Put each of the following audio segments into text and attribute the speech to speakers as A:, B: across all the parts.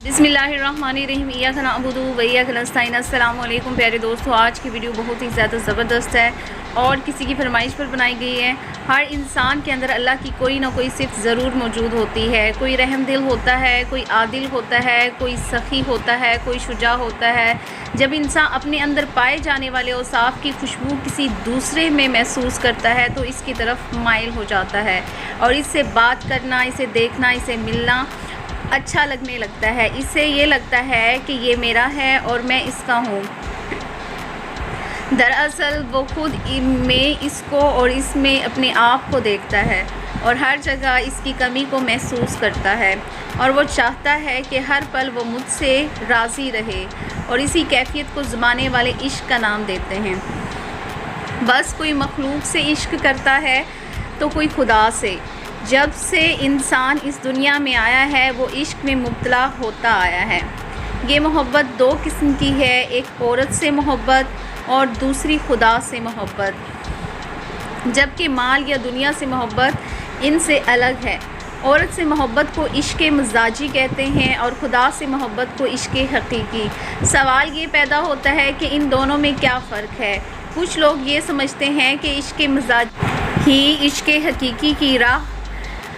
A: बिस्मिल्लाहिर्रहमानिर्रहीम इय्याका नअबुदु व इय्याका नस्तईन। अस्सलामु अलैकुम प्यारे दोस्तों, आज की वीडियो बहुत ही ज़्यादा ज़बरदस्त है और किसी की फरमाइश पर बनाई गई है। हर इंसान के अंदर अल्लाह की कोई ना कोई सिफ़त ज़रूर मौजूद होती है। कोई रहम दिल होता है, कोई आदिल होता है, कोई सखी होता है, कोई शुजा होता है। जब इंसान अपने अंदर पाए जाने वाले औसाफ़ की खुशबू किसी दूसरे में महसूस करता है तो इसकी तरफ माइल हो जाता है और इससे बात करना, इसे देखना, इसे मिलना अच्छा लगने लगता है। इससे ये लगता है कि ये मेरा है और मैं इसका हूँ। दरअसल वो खुद में इसको और इसमें अपने आप को देखता है और हर जगह इसकी कमी को महसूस करता है और वो चाहता है कि हर पल वो मुझसे राज़ी रहे और इसी कैफियत को ज़माने वाले इश्क का नाम देते हैं। बस कोई मखलूक से इश्क करता है तो कोई खुदा से। जब से इंसान इस दुनिया में आया है वो इश्क में मुब्तला होता आया है। ये मोहब्बत दो किस्म की है, एक औरत से मोहब्बत और दूसरी खुदा से मोहब्बत। जबकि माल या दुनिया से मोहब्बत इनसे अलग है। औरत से मोहब्बत को इश्क मजाजी कहते हैं और खुदा से मोहब्बत को इश्क हकीकी। सवाल ये पैदा होता है कि इन दोनों में क्या फ़र्क है। कुछ लोग ये समझते हैं कि इश्क मजाजी ही इश्क हकीकी की राह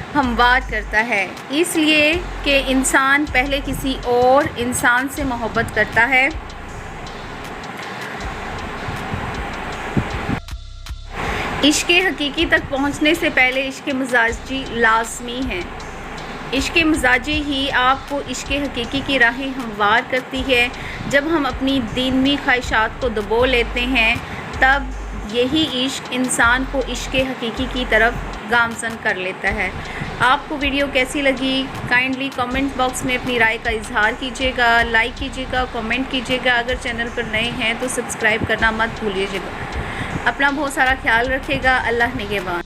A: हमवार करता है, इसलिए कि इंसान पहले किसी और इंसान से मोहब्बत करता है। इश्क हकीकी तक पहुंचने से पहले इश्क मजाजी लाजमी है। इश्क मजाजी ही आपको इश्क हकीकी की राहें हमवार करती है। जब हम अपनी दीनवी ख्वाहिशात को दबो लेते हैं तब यही इश्क इंसान को इश्क हकीकी की तरफ गामज़न कर लेता है। आपको वीडियो कैसी लगी काइंडली कमेंट बॉक्स में अपनी राय का इजहार कीजिएगा, लाइक कीजिएगा, कमेंट कीजिएगा। अगर चैनल पर नए हैं तो सब्सक्राइब करना मत भूलिएगा। अपना बहुत सारा ख्याल रखिएगा। अल्लाह निगहबान।